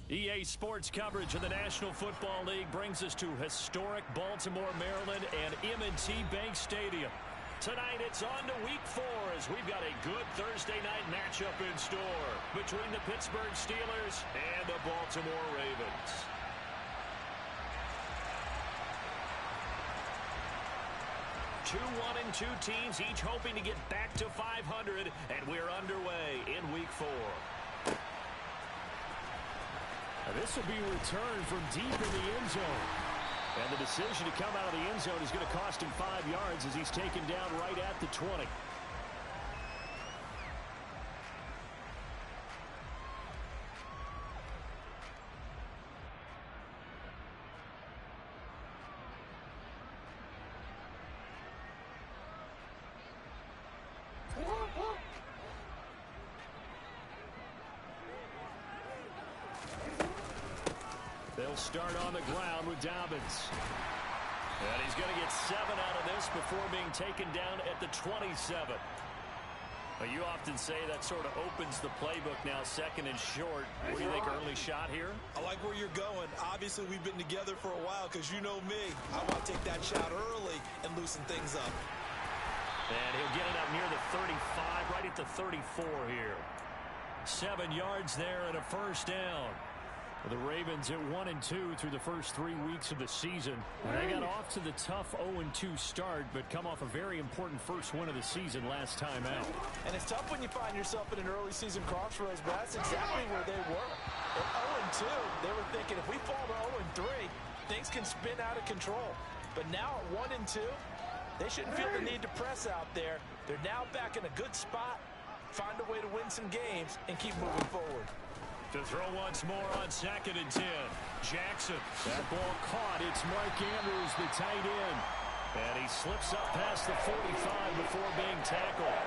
EA Sports coverage of the National Football League brings us to historic Baltimore, Maryland, and M&T Bank Stadium. Tonight, it's on to Week 4 as we've got a good Thursday night matchup in store between the Pittsburgh Steelers and the Baltimore Ravens. Two 1-2 teams, each hoping to get back to 500, and we're underway in Week 4. This will be a return from deep in the end zone. And the decision to come out of the end zone is going to cost him 5 yards as he's taken down right at the 20. They'll start on the ground with Dobbins. And he's going to get 7 out of this before being taken down at the 27. Well, you often say that sort of opens the playbook now, second and short. What do you think, early shot here? I like where you're going. Obviously, we've been together for a while because you know me. I want to take that shot early and loosen things up. And he'll get it up near the 35, right at the 34 here. 7 yards there and a first down. The Ravens at 1-2 through the first 3 weeks of the season. They got off to the tough 0-2 start, but come off a very important first win of the season last time out. And it's tough when you find yourself in an early season crossroads, but that's exactly where they were. At 0-2, they were thinking if we fall to 0-3, things can spin out of control. But now at 1-2, they shouldn't feel the need to press out there. They're now back in a good spot, find a way to win some games, and keep moving forward. To throw once more on 2nd and 10. Jackson. That ball caught. It's Mark Andrews, the tight end. And he slips up past the 45 before being tackled.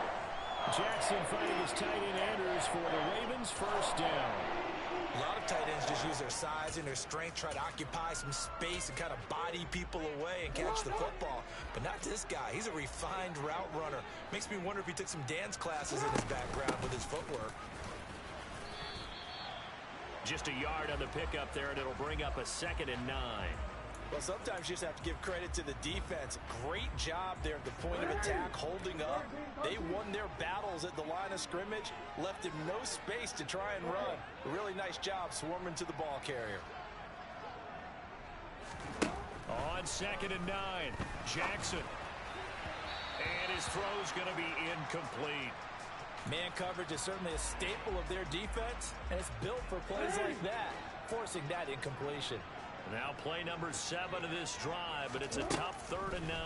Jackson finding his tight end Andrews for the Ravens' first down. A lot of tight ends just use their size and their strength, try to occupy some space and kind of body people away and catch the football. But not this guy. He's a refined route runner. Makes me wonder if he took some dance classes in his background with his footwork. Just a yard on the pickup there, and it'll bring up a 2nd and 9. Well, sometimes you just have to give credit to the defense. Great job there at the point of attack, holding up. They won their battles at the line of scrimmage, left him no space to try and run. A really nice job swarming to the ball carrier. On 2nd and 9, Jackson. And his throw's going to be incomplete. Man coverage is certainly a staple of their defense, and it's built for plays like that, forcing that incompletion. Now play number 7 of this drive, but it's a tough 3rd and 9.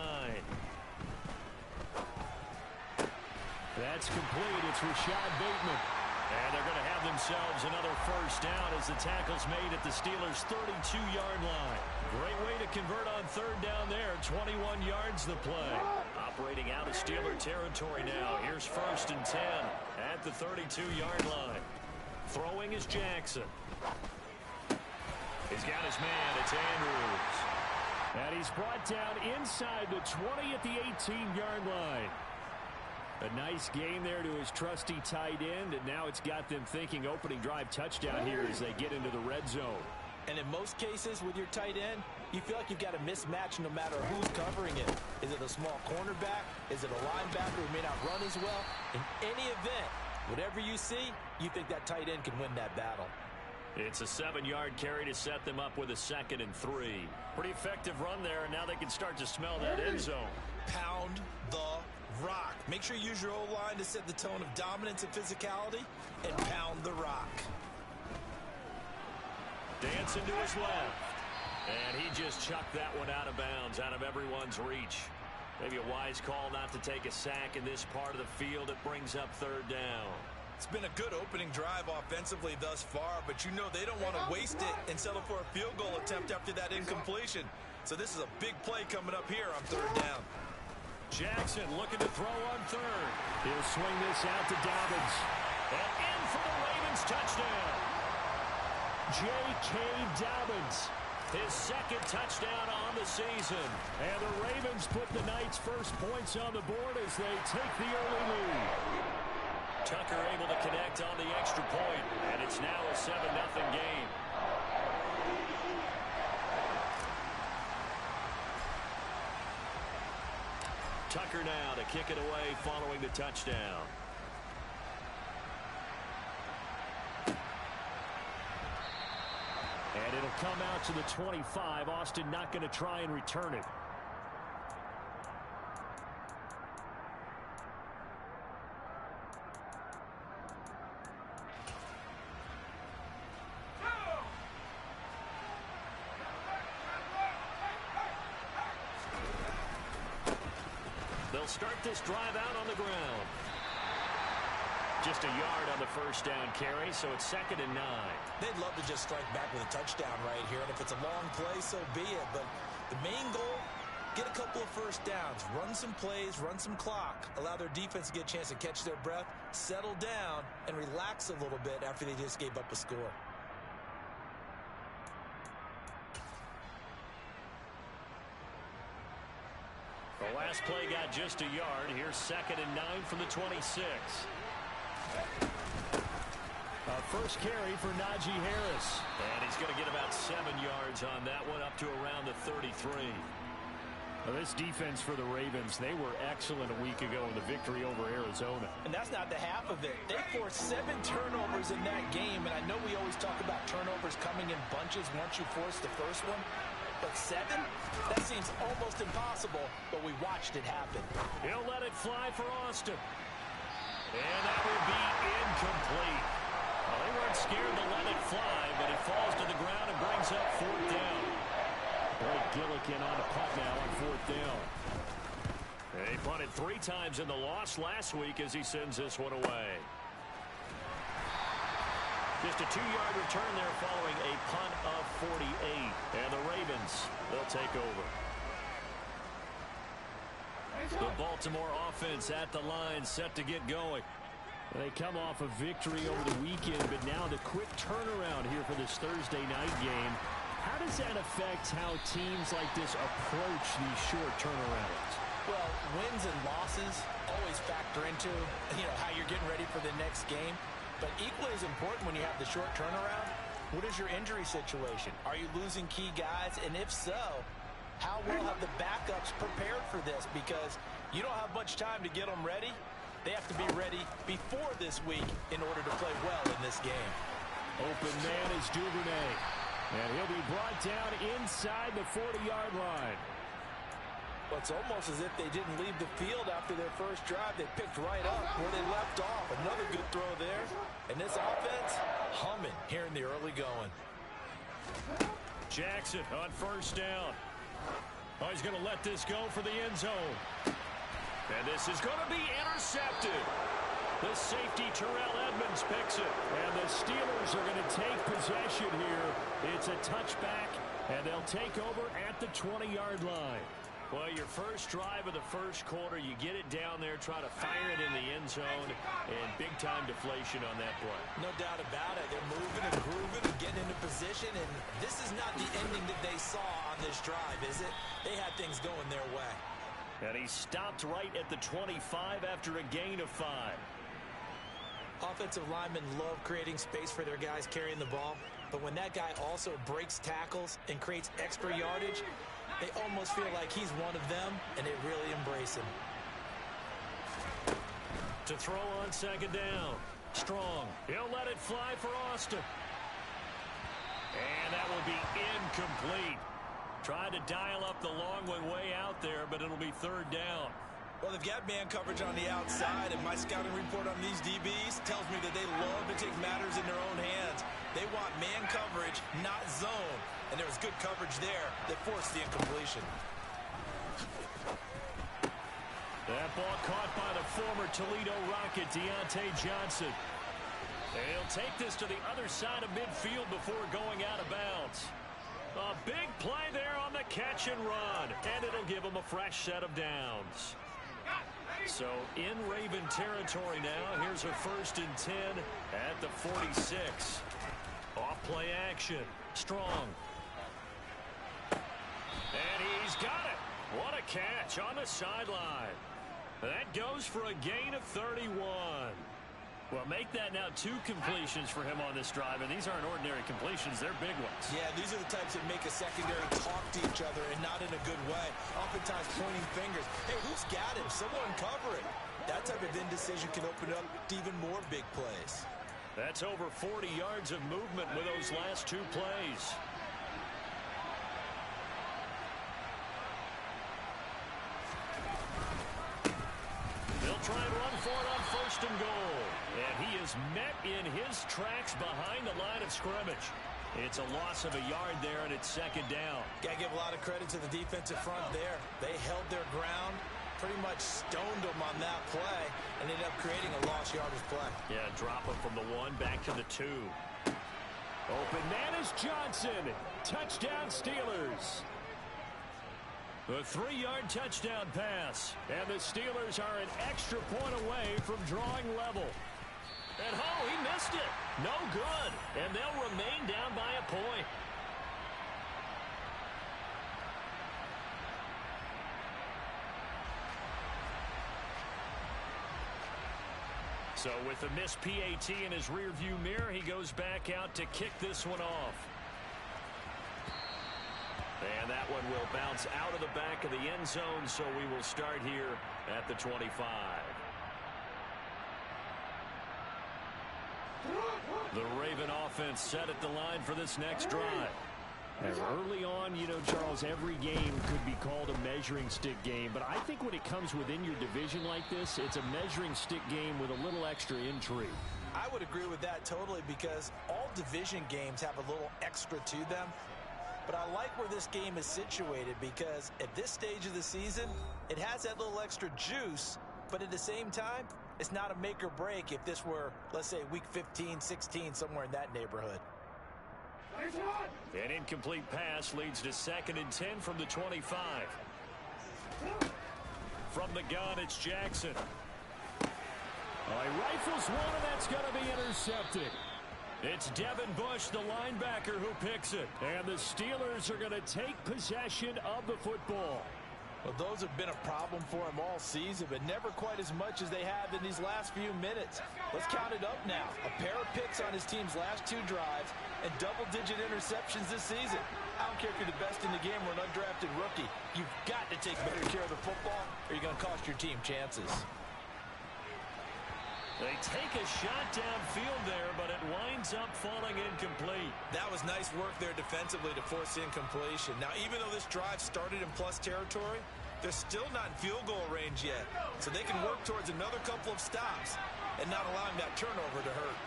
That's complete. It's Rashad Bateman. And they're going to have themselves another first down as the tackle's made at the Steelers' 32-yard line. Great way to convert on 3rd down there. 21 yards the play. Operating out of Steeler territory now. Here's 1st and 10 at the 32-yard line. Throwing is Jackson. He's got his man. It's Andrews. And he's brought down inside the 20 at the 18-yard line. A nice gain there to his trusty tight end, and now it's got them thinking opening drive touchdown here as they get into the red zone. And in most cases with your tight end, you feel like you've got a mismatch no matter who's covering it. Is it a small cornerback? Is it a linebacker who may not run as well? In any event, whatever you see, you think that tight end can win that battle. It's a 7-yard carry to set them up with a 2nd and 3. Pretty effective run there, and now they can start to smell that end zone. Pound the rock. Make sure you use your O-line to set the tone of dominance and physicality, and pound the rock. Dancing to his left. And he just chucked that one out of bounds, out of everyone's reach. Maybe a wise call not to take a sack in this part of the field. It brings up 3rd down. It's been a good opening drive offensively thus far, but you know they don't want to waste it and settle for a field goal attempt after that incompletion. So this is a big play coming up here on 3rd down. Jackson looking to throw on 3rd. He'll swing this out to Dobbins. And in for the Ravens touchdown. J.K. Dobbins. His 2nd touchdown on the season. And the Ravens put the night's first points on the board as they take the early lead. Tucker able to connect on the extra point, and it's now a 7-0 game. Tucker now to kick it away following the touchdown. And it'll come out to the 25. Austin not going to try and return it. They'll start this drive out on the ground. Just a yard on the first down carry, so it's 2nd and 9. They'd love to just strike back with a touchdown right here, and if it's a long play, so be it. But the main goal, get a couple of first downs, run some plays, run some clock, allow their defense to get a chance to catch their breath, settle down, and relax a little bit after they just gave up a score. The last play got just a yard. Here's 2nd and 9 from the 26. First carry for Najee Harris. And he's going to get about 7 yards on that one, up to around the 33. Well, this defense for the Ravens, they were excellent a week ago in the victory over Arizona. And that's not the half of it. They forced 7 turnovers in that game, and I know we always talk about turnovers coming in bunches once you force the first one. But 7? That seems almost impossible, but we watched it happen. He'll let it fly for Austin. And that will be incomplete. Well, they weren't scared to let it fly, but it falls to the ground and brings up 4th down. Blake Gillikin on a punt now on 4th down. They punted 3 times in the loss last week as he sends this one away. Just a 2-yard return there following a punt of 48. And the Ravens, they'll take over. The Baltimore offense at the line, set to get going. They come off a victory over the weekend, but now the quick turnaround here for this Thursday night game. How does that affect how teams like this approach these short turnarounds? Well, wins and losses always factor into, how you're getting ready for the next game. But equally as important when you have the short turnaround, what is your injury situation? Are you losing key guys? And if so, how well have the backups prepared for this? Because you don't have much time to get them ready. They have to be ready before this week in order to play well in this game. Open man is Duvernay. And he'll be brought down inside the 40-yard line. Well, it's almost as if they didn't leave the field after their first drive. They picked right up where they left off. Another good throw there. And this offense, humming here in the early going. Jackson on first down. Oh, he's going to let this go for the end zone. And this is going to be intercepted. The safety, Terrell Edmonds, picks it. And the Steelers are going to take possession here. It's a touchback, and they'll take over at the 20-yard line. Well, your first drive of the first quarter, you get it down there, try to fire it in the end zone, and big-time deflation on that play. No doubt about it. They're moving and grooving and getting into position, and this is not the ending that they saw on this drive, is it? They had things going their way. And he stopped right at the 25 after a gain of 5. Offensive linemen love creating space for their guys carrying the ball, but when that guy also breaks tackles and creates extra yardage, they almost feel like he's one of them, and they really embrace him. To throw on 2nd down. Strong. He'll let it fly for Austin. And that will be incomplete. Tried to dial up the long one way out there, but it'll be 3rd down. Well, they've got man coverage on the outside, and my scouting report on these DBs tells me that they love to take matters in their own hands. They want man coverage, not zone. And there was good coverage there that forced the incompletion. That ball caught by the former Toledo Rocket, Deontay Johnson. And he'll take this to the other side of midfield before going out of bounds. A big play there on the catch and run, and it'll give him a fresh set of downs. So in Raven territory now, here's a 1st and 10 at the 46. Off play action. Strong. And he's got it. What a catch on the sideline. That goes for a gain of 31. Well, make that now 2 completions for him on this drive, and these aren't ordinary completions. They're big ones. Yeah, these are the types that make a secondary talk to each other and not in a good way. Oftentimes pointing fingers. Hey, who's got him? Someone cover it. That type of indecision can open up to even more big plays. That's over 40 yards of movement with those last 2 plays. They'll try and run for it on 1st and goal. And he is met in his tracks behind the line of scrimmage. It's a loss of a yard there, and it's 2nd down. Got to give a lot of credit to the defensive front there. They held their ground, pretty much stoned them on that play, and ended up creating a lost yardage play. Yeah, drop him from the 1 back to the 2. Open man is Johnson. Touchdown Steelers. A 3-yard touchdown pass. And the Steelers are an extra point away from drawing level. And he missed it. No good. And they'll remain down by a point. So with a missed PAT in his rearview mirror, he goes back out to kick this one off. And that one will bounce out of the back of the end zone, so we will start here at the 25. The Raven offense set at the line for this next drive. And early on, you know, Charles, every game could be called a measuring stick game. But I think when it comes within your division like this, it's a measuring stick game with a little extra intrigue. I would agree with that totally, because all division games have a little extra to them. But I like where this game is situated, because at this stage of the season, it has that little extra juice, but at the same time, it's not a make or break if this were, let's say, week 15, 16, somewhere in that neighborhood. An incomplete pass leads to 2nd and 10 from the 25. From the gun, it's Jackson. He rifles one, and that's going to be intercepted. It's Devin Bush, the linebacker, who picks it. And the Steelers are going to take possession of the football. Well, those have been a problem for him all season, but never quite as much as they have in these last few minutes. Let's count it up now. A pair of picks on his team's last 2 drives and double-digit interceptions this season. I don't care if you're the best in the game or an undrafted rookie. You've got to take better care of the football, or you're going to cost your team chances. They take a shot downfield there, but it winds up falling incomplete. That was nice work there defensively to force incompletion. Now, even though this drive started in plus territory, they're still not in field goal range yet. So they can work towards another couple of stops and not allowing that turnover to hurt.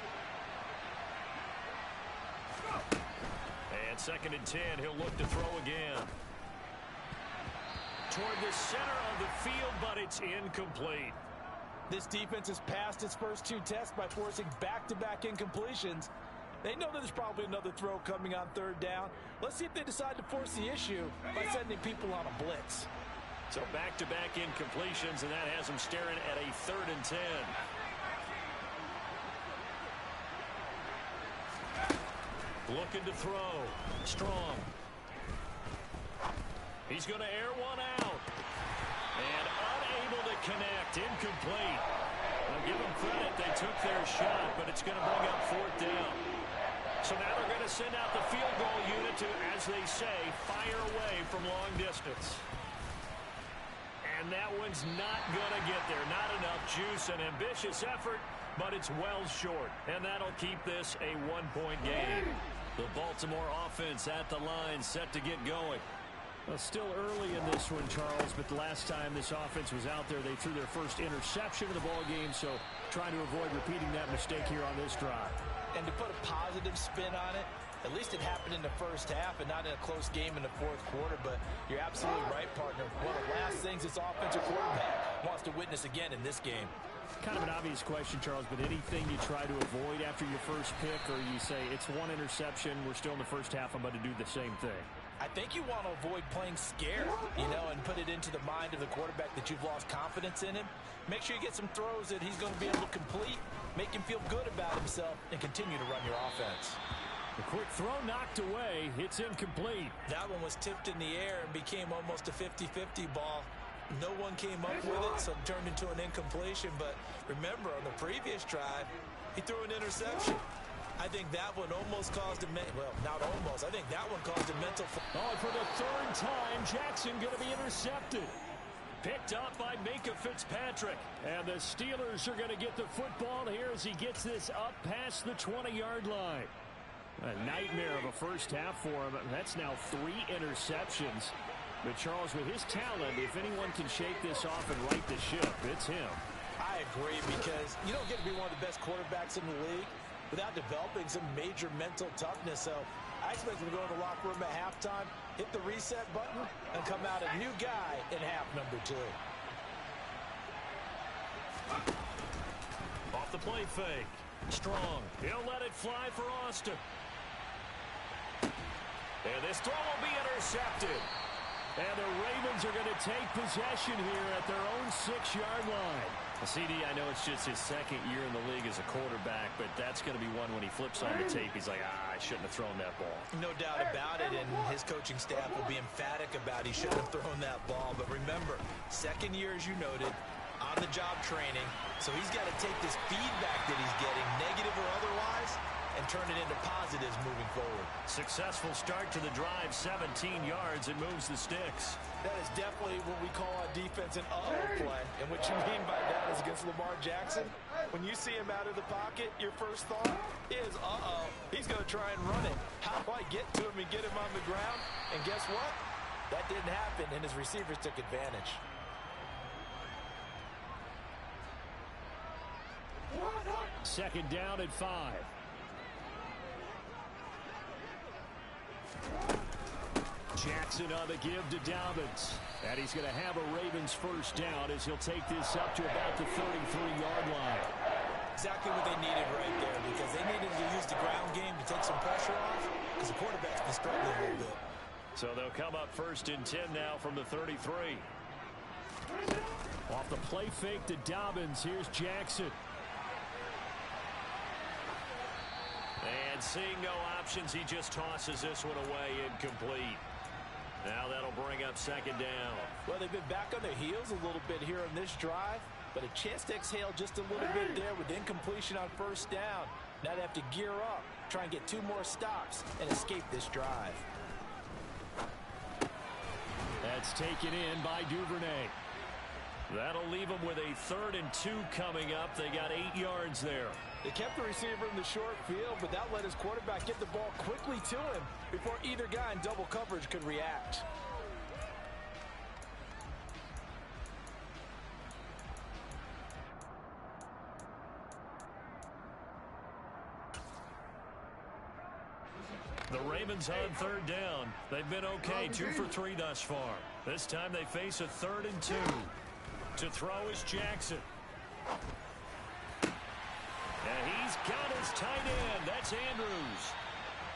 And 2nd and 10, he'll look to throw again. Toward the center of the field, but it's incomplete. This defense has passed its first 2 tests by forcing back-to-back incompletions. They know that there's probably another throw coming on 3rd down. Let's see if they decide to force the issue by sending people on a blitz. So back-to-back incompletions, and that has them staring at a 3rd and 10. Looking to throw. Strong. He's going to air one out. And unable to connect. Incomplete. I'll give them credit. They took their shot, but it's going to bring up 4th down. So now they're going to send out the field goal unit to, as they say, fire away from long distance. And that one's not going to get there. Not enough juice. An ambitious effort, but it's well short. And that'll keep this a 1-point game. The Baltimore offense at the line, set to get going. Well, still early in this one, Charles, but the last time this offense was out there, they threw their first interception of the ball game, so trying to avoid repeating that mistake here on this drive. And to put a positive spin on it, at least it happened in the first half and not in a close game in the 4th quarter, but you're absolutely right, partner. One of the last things this offensive quarterback wants to witness again in this game. Kind of an obvious question, Charles, but anything you try to avoid after your first pick, or you say it's 1 interception, we're still in the first half, I'm about to do the same thing? I think you want to avoid playing scared, and put it into the mind of the quarterback that you've lost confidence in him. Make sure you get some throws that he's going to be able to complete, make him feel good about himself, and continue to run your offense. The quick throw knocked away. It's incomplete. That one was tipped in the air and became almost a 50-50 ball. No one came up with it, so it turned into an incompletion. But remember, on the previous drive, he threw an interception. I think that one almost caused a well, not almost. I think that one caused a mental. Oh, and for the third time, Jackson going to be intercepted. Picked up by Minka Fitzpatrick. And the Steelers are going to get the football here as he gets this up past the 20-yard line. A nightmare of a first half for him. That's now 3 interceptions. But, Charles, with his talent, if anyone can shake this off and right the ship, it's him. I agree, because you don't get to be one of the best quarterbacks in the league without developing some major mental toughness. So I expect him to go in the locker room at halftime, hit the reset button, and come out a new guy in half number 2. Off the play fake. Strong. He'll let it fly for Austin. And this throw will be intercepted. And the Ravens are going to take possession here at their own 6-yard line. CD, I know it's just his second year in the league as a quarterback, but that's going to be one when he flips on the tape. He's like, I shouldn't have thrown that ball. No doubt about it, and his coaching staff will be emphatic about he shouldn't have thrown that ball. But remember, second year, as you noted, on-the-job training, so he's got to take this feedback that he's getting, negative or otherwise, and turn it into positives moving forward. Successful start to the drive, 17 yards, and moves the sticks. That is definitely what we call on defense an uh-oh play. And what you mean by that is against Lamar Jackson, when you see him out of the pocket, your first thought is, uh-oh, he's going to try and run it. How do I get to him and get him on the ground? And guess what? That didn't happen, and his receivers took advantage. Second down at 5. Jackson on the give to Dobbins. And he's going to have a Ravens first down as he'll take this up to about the 33-yard line. Exactly what they needed right there, because they needed to use the ground game to take some pressure off, because the quarterback's been struggling a little bit. So they'll come up first and 10 now from the 33. Off the play fake to Dobbins, here's Jackson. And seeing no options, he just tosses this one away, incomplete. Now that'll bring up second down. Well, they've been back on their heels a little bit here on this drive, but a chance to exhale just a little bit there with incompletion on first down. Now they have to gear up, try and get 2 more stops, and escape this drive. That's taken in by Duvernay. That'll leave them with a 3rd and 2 coming up. They got 8 yards there. They kept the receiver in the short field, but that let his quarterback get the ball quickly to him before either guy in double coverage could react. The Ravens on 3rd down. They've been okay, 2 for 3 thus far. This time they face a 3rd and 2. To throw is Jackson. And he's got his tight end. That's Andrews.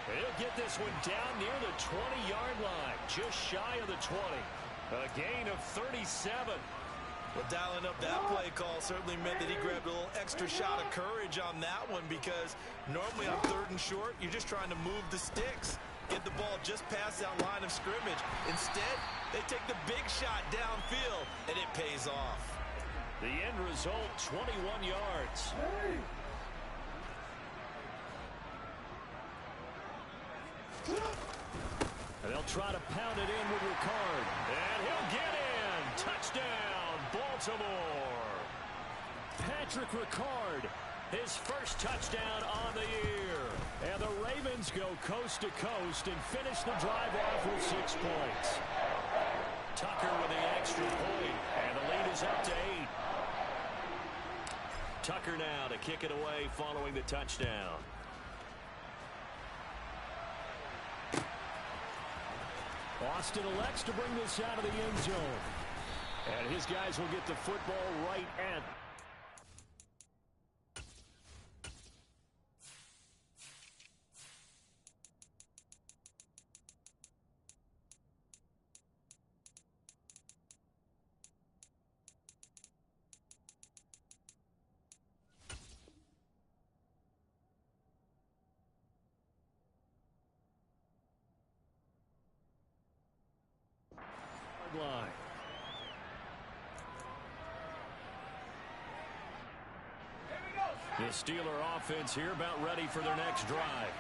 He'll get this one down near the 20-yard line, just shy of the 20. A gain of 37. Well, dialing up that play call certainly meant that he grabbed a little extra shot of courage on that one, because normally on 3rd and short, you're just trying to move the sticks, get the ball just past that line of scrimmage. Instead, they take the big shot downfield, and it pays off. The end result, 21 yards. And they'll try to pound it in with Ricard. And he'll get in. Touchdown, Baltimore. Patrick Ricard, his first touchdown on the year. And the Ravens go coast to coast and finish the drive off with 6 points. Tucker with the extra point, and the lead is up to 8. Tucker now to kick it away following the touchdown. Austin elects to bring this out of the end zone. And his guys will get the football right at line. The Steeler offense here about ready for their next drive.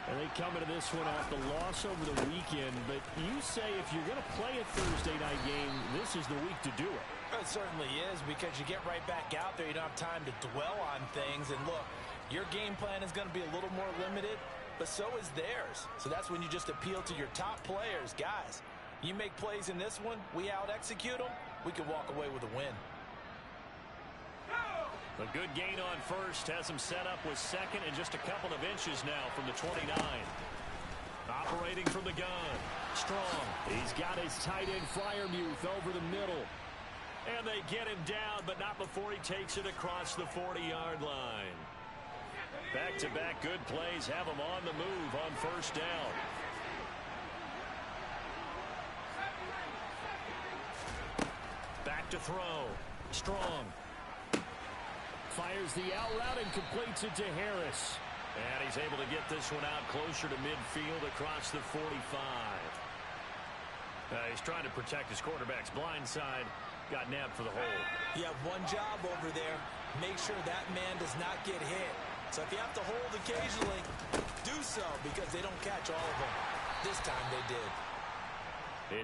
And they come into this one off the loss over the weekend. But you say if you're going to play a Thursday night game, this is the week to do it. It certainly is, because you get right back out there. You don't have time to dwell on things. And look, your game plan is going to be a little more limited, but so is theirs. So that's when you just appeal to your top players. Guys, you make plays in this one, we out-execute them, we can walk away with a win. A good gain on first has him set up with second and just a couple of inches now from the 29. Operating from the gun. Strong. He's got his tight end Freiermuth over the middle. And they get him down, but not before he takes it across the 40-yard line. Back-to-back good plays have him on the move on first down. Back to throw. Strong. Fires the out route and completes it to Harris. And he's able to get this one out closer to midfield across the 45. He's trying to protect his quarterback's blind side. Got nabbed for the hole. You have one job over there. Make sure that man does not get hit. So if you have to hold occasionally, do so, because they don't catch all of them. This time they did.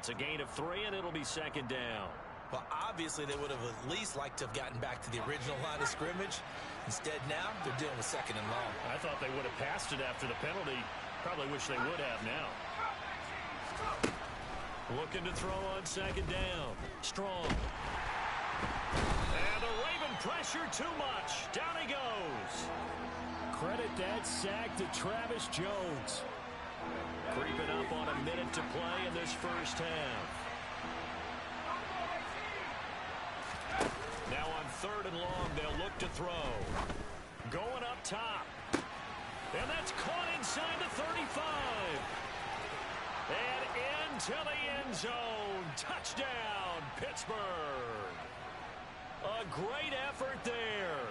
It's a gain of 3, and it'll be second down. Well, obviously, they would have at least liked to have gotten back to the original line of scrimmage. Instead, now, they're dealing with second and long. I thought they would have passed it after the penalty. Probably wish they would have now. Looking to throw on second down. Strong. And the Raven pressure too much. Down he goes. Credit that sack to Travis Jones. Creeping up on a minute to play in this first half. Now on third and long, they'll look to throw. Going up top. And that's caught inside the 35. And into the end zone. Touchdown, Pittsburgh. A great effort there.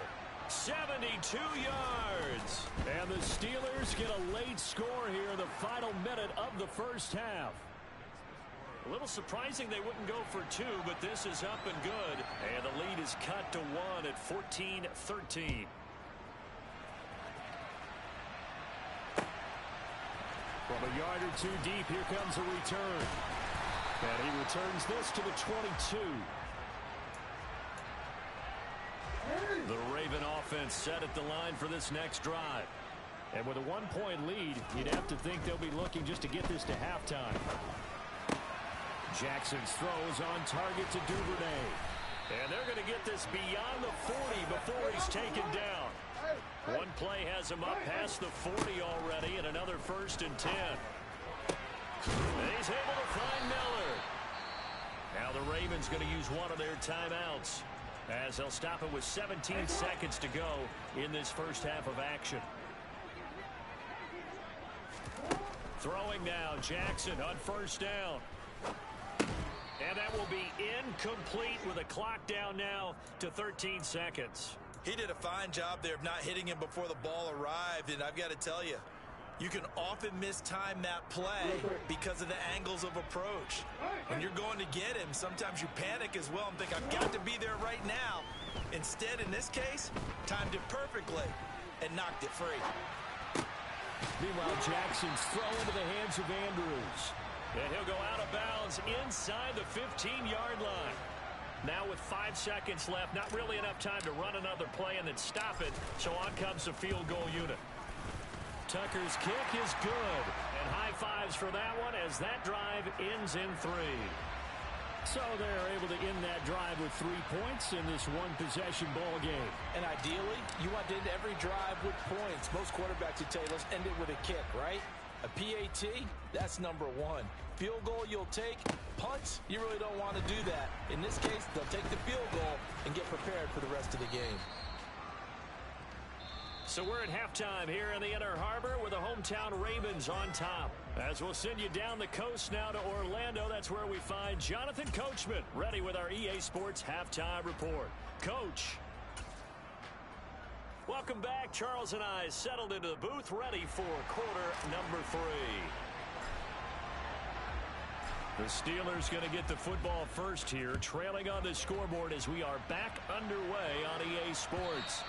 72 yards. And the Steelers get a late score here in the final minute of the first half. A little surprising they wouldn't go for 2, but this is up and good. And the lead is cut to 1 at 14-13. From a yard or 2 deep, here comes a return. And he returns this to the 22. The Raven offense set at the line for this next drive. And with a 1-point lead, you'd have to think they'll be looking just to get this to halftime. Jackson's throw is on target to Duvernay. And they're going to get this beyond the 40 before he's taken down. One play has him up past the 40 already, and another 1st and 10. And he's able to find Miller. Now the Ravens going to use one of their timeouts, as they'll stop it with 17 seconds to go in this first half of action. Throwing now, Jackson on first down. And that will be incomplete with a clock down now to 13 seconds. He did a fine job there of not hitting him before the ball arrived, and I've got to tell you, you can often mistime that play because of the angles of approach. When you're going to get him, sometimes you panic as well and think, I've got to be there right now. Instead, in this case, timed it perfectly and knocked it free. Meanwhile, Jackson's throw into the hands of Andrews. And he'll go out of bounds inside the 15-yard line. Now with 5 seconds left, not really enough time to run another play and then stop it. So on comes the field goal unit. Tucker's kick is good. And high fives for that one as that drive ends in 3. So they're able to end that drive with 3 points in this one-possession ball game. And ideally, you want to end every drive with points. Most quarterbacks would tell you, let's end it with a kick, right? A PAT, that's number 1. Field goal you'll take. Punts, you really don't want to do that. In this case, they'll take the field goal and get prepared for the rest of the game. So we're at halftime here in the Inner Harbor with the hometown Ravens on top. As we'll send you down the coast now to Orlando, that's where we find Jonathan Coachman ready with our EA Sports Halftime Report. Coach. Welcome back. Charles and I settled into the booth ready for quarter number 3. The Steelers going to get the football first here, trailing on the scoreboard as we are back underway on EA Sports.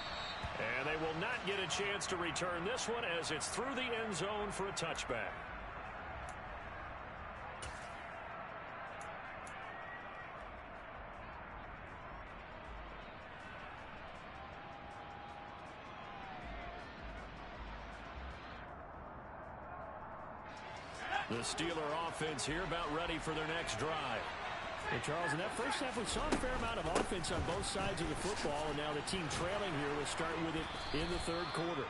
And they will not get a chance to return this one as it's through the end zone for a touchback. The Steeler offense here about ready for their next drive. Hey, Charles, in that first half, we saw a fair amount of offense on both sides of the football, and now the team trailing here will start with it in the third quarter.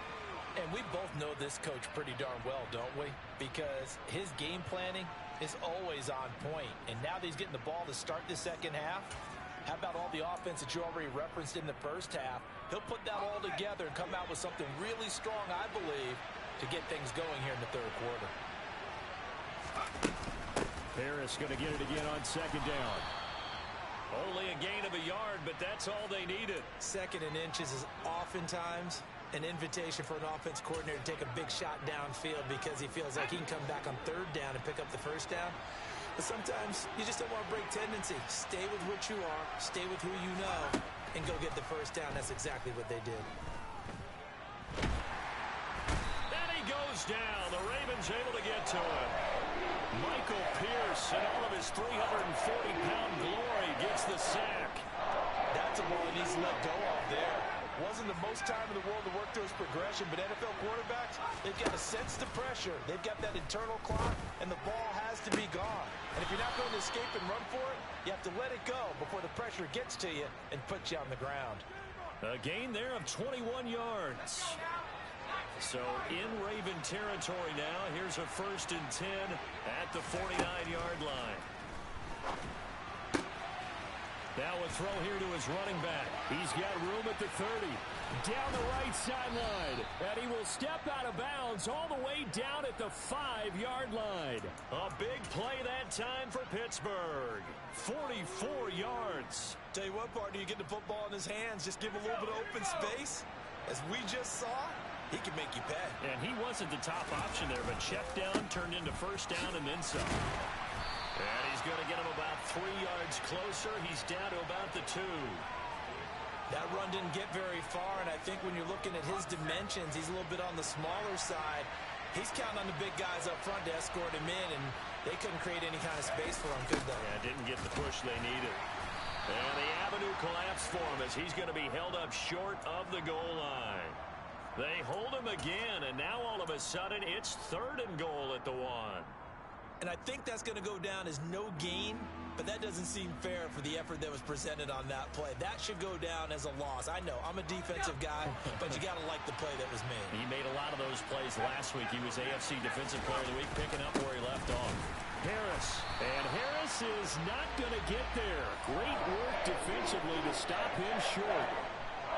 And we both know this coach pretty darn well, don't we? Because his game planning is always on point. And now that he's getting the ball to start the second half, how about all the offense that you already referenced in the first half? He'll put that all together and come out with something really strong, I believe, to get things going here in the third quarter. Harris going to get it again on second down. Only a gain of a yard, but that's all they needed. Second and inches is oftentimes an invitation for an offense coordinator to take a big shot downfield because he feels like he can come back on third down and pick up the first down. But sometimes you just don't want to break tendency. Stay with what you are, stay with who you know, and go get the first down. That's exactly what they did. And he goes down. The Ravens able to get to him. Michael Pierce, in all of his 340-pound glory, gets the sack. That's a ball he needs to let go of there. Wasn't the most time in the world to work through his progression, but NFL quarterbacks, they've got to sense the pressure. They've got that internal clock, and the ball has to be gone. And if you're not going to escape and run for it, you have to let it go before the pressure gets to you and puts you on the ground. A gain there of 21 yards. So in Raven territory now. Here's a 1st and 10 at the 49-yard line. Now a throw here to his running back. He's got room at the 30. Down the right sideline. And he will step out of bounds all the way down at the 5-yard line. A big play that time for Pittsburgh. 44 yards. Tell you what, partner, you get the football in his hands. Just give him a little bit of open space. As we just saw, he can make you pay. And he wasn't the top option there, but check down turned into first down and then some. And he's going to get him about 3 yards closer. He's down to about the 2. That run didn't get very far, and I think when you're looking at his dimensions, he's a little bit on the smaller side. He's counting on the big guys up front to escort him in, and they couldn't create any kind of space for him, could they? Yeah, didn't get the push they needed. And the avenue collapsed for him as he's going to be held up short of the goal line. They hold him again, and now all of a sudden it's 3rd and goal at the 1. And I think that's going to go down as no gain, but that doesn't seem fair for the effort that was presented on that play. That should go down as a loss. I know, I'm a defensive guy, but you got to like the play that was made. He made a lot of those plays last week. He was AFC Defensive Player of the Week, picking up where he left off. Harris. And Harris is not going to get there. Great work defensively to stop him short.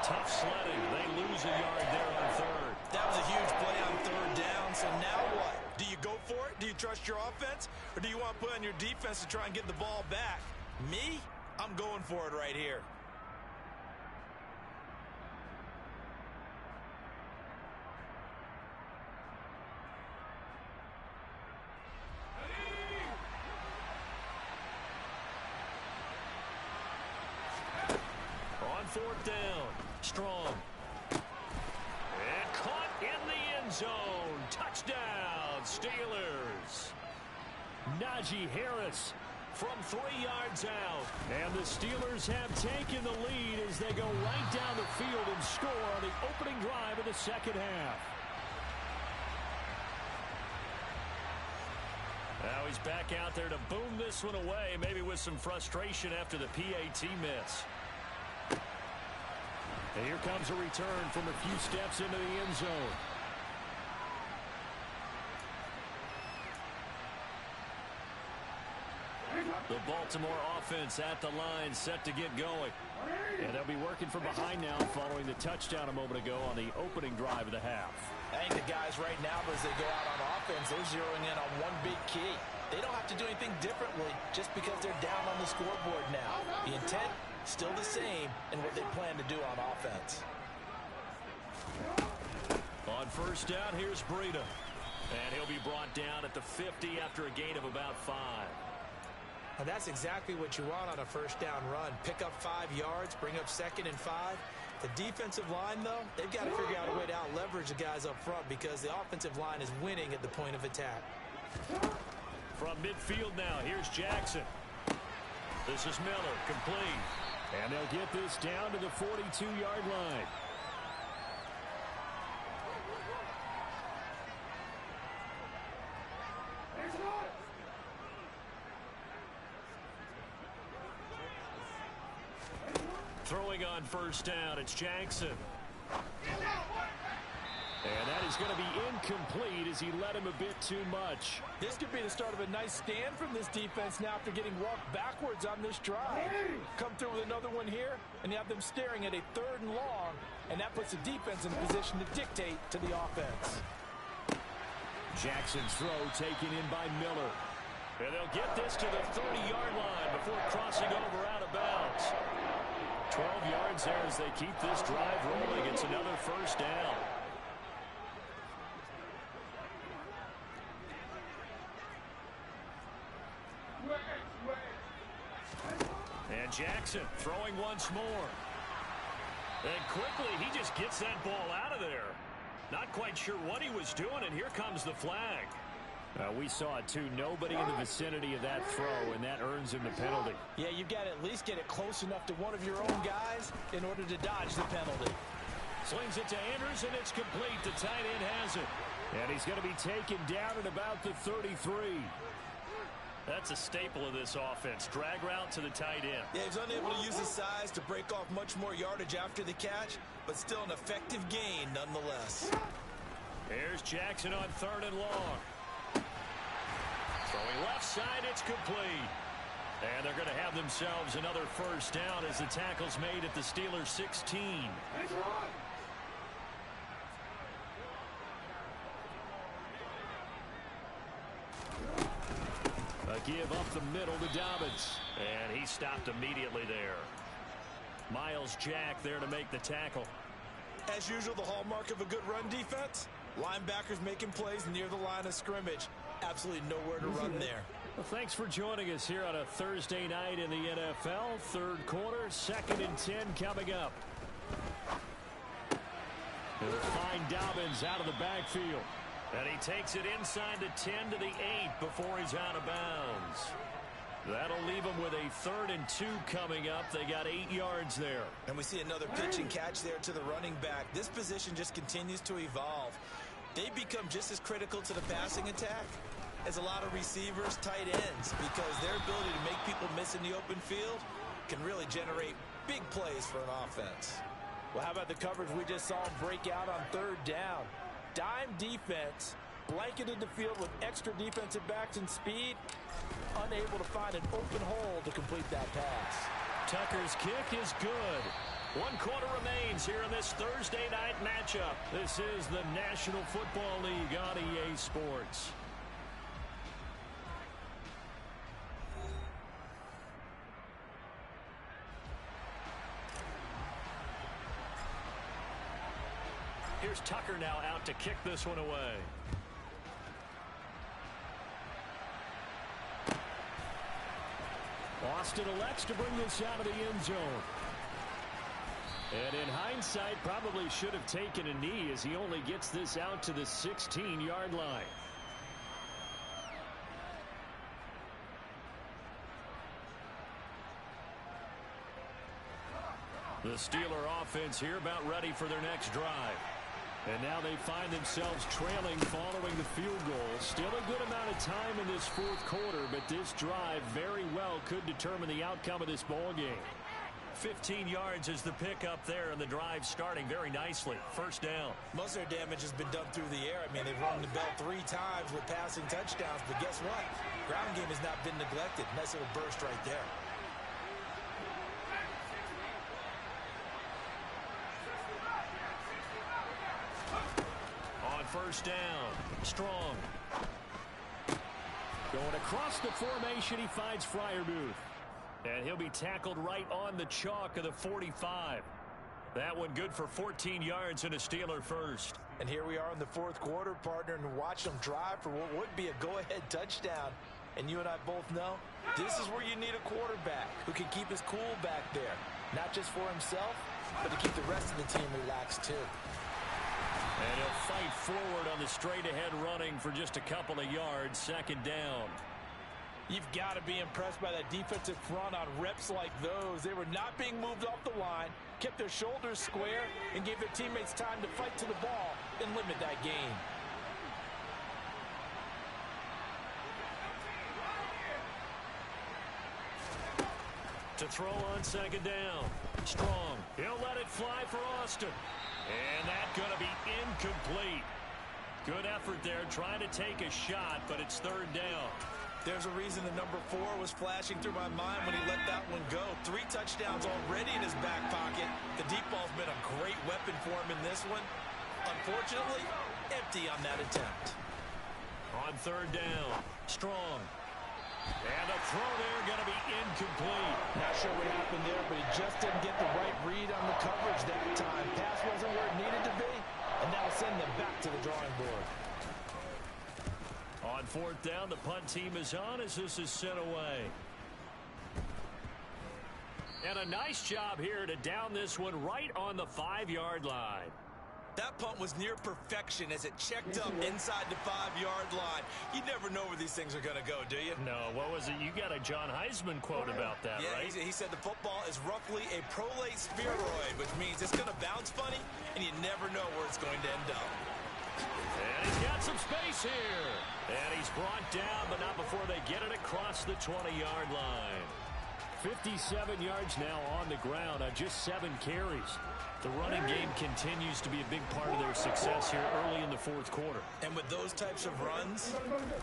Tough sledding. They lose a yard there on 3rd. That was a huge play on 3rd down, so now what? Do you go for it? Do you trust your offense? Or do you want to put on your defense to try and get the ball back? Me? I'm going for it right here. On 4th down, Strong. And caught in the end zone. Touchdown, Steelers. Najee Harris from 3 yards out. And the Steelers have taken the lead as they go right down the field and score on the opening drive of the second half. Now he's back out there to boom this one away, maybe with some frustration after the PAT miss. And here comes a return from a few steps into the end zone. The Baltimore offense at the line, set to get going. And they'll be working from behind now following the touchdown a moment ago on the opening drive of the half. I think the guys right now, as they go out on offense, they're zeroing in on one big key. They don't have to do anything differently just because they're down on the scoreboard now. The intent, still the same in what they plan to do on offense. On 1st down, here's Breida. And he'll be brought down at the 50 after a gain of about 5. And that's exactly what you want on a 1st down run. Pick up 5 yards, bring up 2nd and 5, The defensive line, though, they've got to figure out a way to out-leverage the guys up front because the offensive line is winning at the point of attack. From midfield now, here's Jackson. This is Miller, complete. And they'll get this down to the 42-yard line. Throwing on first down, it's Jackson. And that is going to be incomplete as he led him a bit too much. This could be the start of a nice stand from this defense now after getting walked backwards on this drive. Come through with another one here, and you have them staring at a 3rd and long, and that puts the defense in a position to dictate to the offense. Jackson's throw taken in by Miller. And they'll get this to the 30-yard line before crossing over out of bounds. 12 yards there as they keep this drive rolling. It's another first down. And Jackson throwing once more. And quickly, he just gets that ball out of there. Not quite sure what he was doing, and here comes the flag. We saw it, too. Nobody in the vicinity of that throw, and that earns him the penalty. Yeah, you've got to at least get it close enough to one of your own guys in order to dodge the penalty. Slings it to Andrews, and it's complete. The tight end has it. And he's going to be taken down at about the 33. That's a staple of this offense. Drag route to the tight end. Yeah, he's unable to use his size to break off much more yardage after the catch, but still an effective gain nonetheless. Here's Jackson on 3rd and long. Throwing left side, it's complete. And they're going to have themselves another first down as the tackle's made at the Steelers' 16. A give up the middle to Dobbins. And he stopped immediately there. Miles Jack there to make the tackle. As usual, the hallmark of a good run defense, linebackers making plays near the line of scrimmage. Absolutely nowhere to run there. Well, thanks for joining us here on a Thursday night in the NFL. 3rd quarter, 2nd and 10 coming up. They'll find Dobbins out of the backfield. And he takes it inside the 10 to the 8 before he's out of bounds. That'll leave them with a 3rd and 2 coming up. They got 8 yards there. And we see another pitch and catch there to the running back. This position just continues to evolve. They become just as critical to the passing attack as a lot of receivers, tight ends, because their ability to make people miss in the open field can really generate big plays for an offense. Well, how about the coverage we just saw break out on 3rd down? Dime defense, blanketed the field with extra defensive backs and speed, unable to find an open hole to complete that pass. Tucker's kick is good. 1 quarter remains here in this Thursday night matchup. This is the National Football League on EA Sports. Here's Tucker now out to kick this one away. Austin elects to bring this out of the end zone. And in hindsight, probably should have taken a knee as he only gets this out to the 16-yard line. The Steeler offense here about ready for their next drive. And now they find themselves trailing following the field goal. Still a good amount of time in this 4th quarter, but this drive very well could determine the outcome of this ball game. 15 yards is the pickup there, and the drive starting very nicely. First down. Most of their damage has been done through the air. I mean, they've rung the bell 3 times with passing touchdowns, but guess what? Ground game has not been neglected. Nice little burst right there. On first down, Strong. Going across the formation, he finds Freiermuth. And he'll be tackled right on the chalk of the 45. That one good for 14 yards and a Steeler first. And here we are in the 4th quarter, partner, and watch them drive for what would be a go-ahead touchdown. And you and I both know this is where you need a quarterback who can keep his cool back there. Not just for himself, but to keep the rest of the team relaxed too. And he'll fight forward on the straight-ahead running for just a couple of yards. Second down. You've got to be impressed by that defensive front on reps like those. They were not being moved off the line, kept their shoulders square, and gave their teammates time to fight to the ball and limit that gain. To throw on second down. Strong. He'll let it fly for Austin. And that's going to be incomplete. Good effort there, trying to take a shot, but it's third down. There's a reason the number 4 was flashing through my mind when he let that one go. 3 touchdowns already in his back pocket. The deep ball's been a great weapon for him in this one. Unfortunately, empty on that attempt. On third down, Strong. And a throw there going to be incomplete. Not sure what happened there, but he just didn't get the right read on the coverage that time. Pass wasn't where it needed to be, and that'll send them back to the drawing board. On fourth down, the punt team is on as this is sent away. And a nice job here to down this one right on the 5-yard line. That punt was near perfection as it checked up inside the 5-yard line. You never know where these things are going to go, do you? No, what was it? You got a John Heisman quote about that, yeah, right? He said the football is roughly a prolate spheroid, which means it's going to bounce funny, and you never know where it's going to end up. And he's got some space here. And he's brought down, but not before they get it across the 20-yard line. 57 yards now on the ground on just 7 carries. The running game continues to be a big part of their success here early in the fourth quarter. And with those types of runs,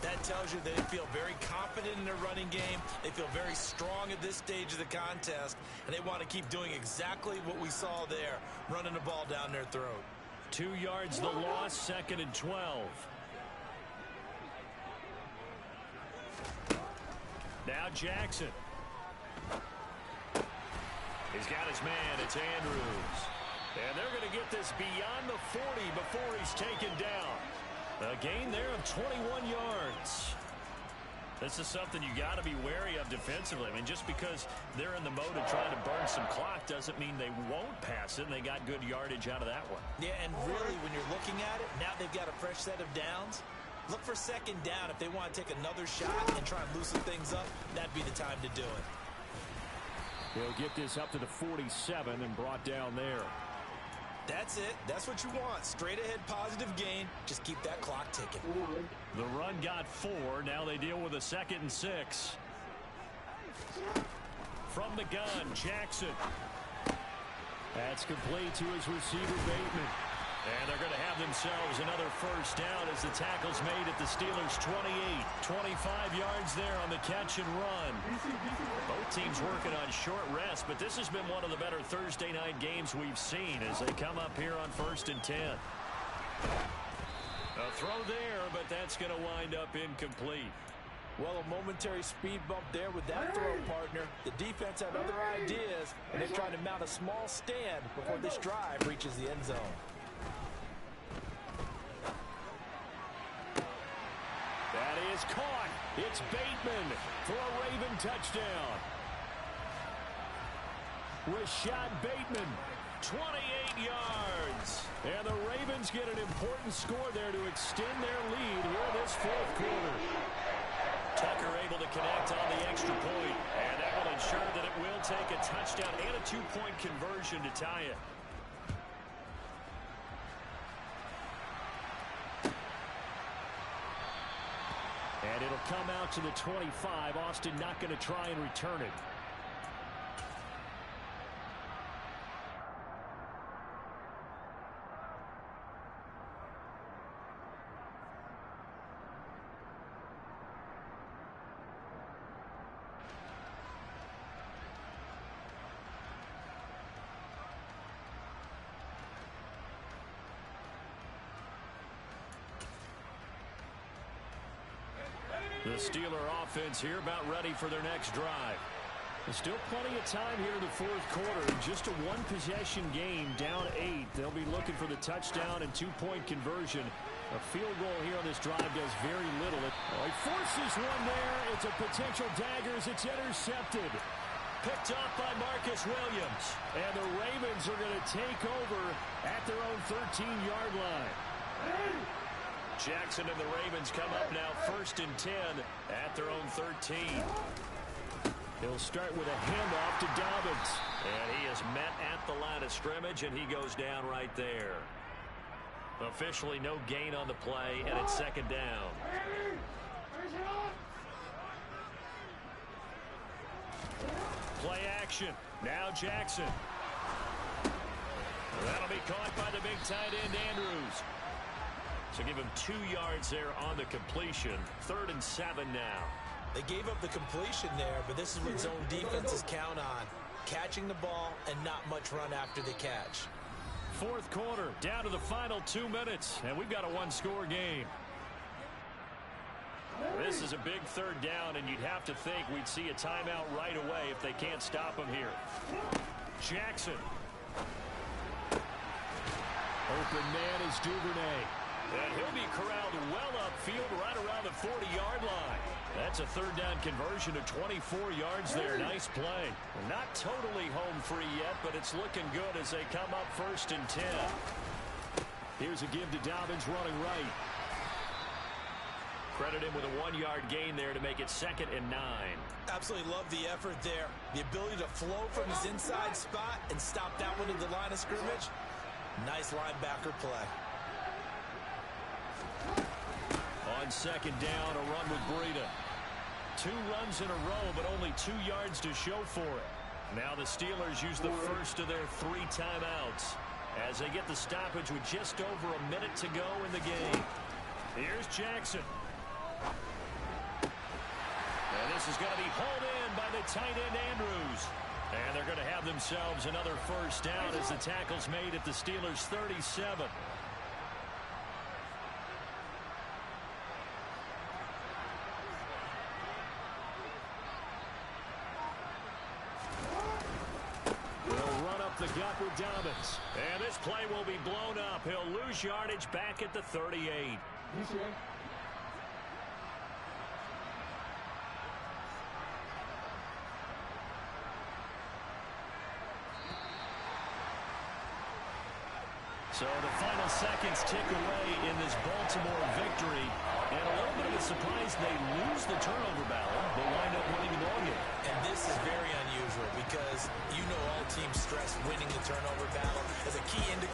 that tells you they feel very confident in their running game. They feel very strong at this stage of the contest, and they want to keep doing exactly what we saw there, running the ball down their throat. 2 yards the loss, second and 12. Now Jackson. He's got his man. It's Andrews. And they're going to get this beyond the 40 before he's taken down. A gain there of 21 yards. This is something you got to be wary of defensively. I mean, just because they're in the mode of trying to burn some clock doesn't mean they won't pass it, and they got good yardage out of that one. Yeah, and really, when you're looking at it, now they've got a fresh set of downs. Look for second down. If they want to take another shot and try and loosen things up, that'd be the time to do it. They'll get this up to the 47 and brought down there. That's it. That's what you want. Straight ahead positive gain. Just keep that clock ticking. The run got 4. Now they deal with a 2nd and 6. From the gun, Jackson. That's complete to his receiver, Bateman. And they're going to have themselves another first down as the tackle's made at the Steelers' 28. 25 yards there on the catch and run. Both teams working on short rest, but this has been one of the better Thursday night games we've seen as they come up here on 1st and 10. A throw there, but that's going to wind up incomplete. Well, a momentary speed bump there with that throw, partner. The defense had other ideas, and they're trying to mount a small stand before this drive reaches the end zone. That is caught. It's Bateman for a Raven touchdown. Rashad Bateman, 28 yards. And the Ravens get an important score there to extend their lead here this fourth quarter. Tucker able to connect on the extra point, and that will ensure that it will take a touchdown and a 2-point conversion to tie it. And it'll come out to the 25. Austin not going to try and return it. The Steeler offense here about ready for their next drive. There's still plenty of time here in the fourth quarter. Just a one-possession game, down 8. They'll be looking for the touchdown and 2-point conversion. A field goal here on this drive does very little. He forces one there. It's a potential dagger as it's intercepted. picked off by Marcus Williams. And the Ravens are going to take over at their own 13-yard line. Jackson and the Ravens come up now 1st and 10 at their own 13. He'll start with a handoff to Dobbins. And he is met at the line of scrimmage, and he goes down right there. Officially no gain on the play, and it's 2nd down. Play action. Now Jackson. That'll be caught by the big tight end, Andrews. So give him 2 yards there on the completion. 3rd and 7 now. They gave up the completion there, but this is what zone defenses count on. Catching the ball and not much run after the catch. 4th quarter, down to the final 2 minutes, and we've got a 1-score game. This is a big 3rd down, and you'd have to think we'd see a timeout right away if they can't stop him here. Jackson. Open man is Duvernay. And he'll be corralled well upfield right around the 40-yard line. That's a 3rd down conversion of 24 yards there. Nice play. Not totally home free yet, but it's looking good as they come up 1st and 10. Here's a give to Dobbins running right. Credit him with a 1-yard gain there to make it 2nd and 9. Absolutely love the effort there. The ability to flow from his inside spot and stop that one at the line of scrimmage. Nice linebacker play. On 2nd down, a run with Breida. 2 runs in a row, but only 2 yards to show for it. Now the Steelers use the first of their 3 timeouts as they get the stoppage with just over a minute to go in the game. Here's Jackson. And this is going to be hauled in by the tight end, Andrews. And they're going to have themselves another 1st down as the tackle's made at the Steelers' 37. The gut with Dobbins. And this play will be blown up. He'll lose yardage back at the 38. So the final seconds tick away in this Baltimore victory. And a little bit of a surprise they lose the turnover battle, but wind up winning the ball game. And this is very unusual because you know all teams stress winning the turnover battle as a key indicator.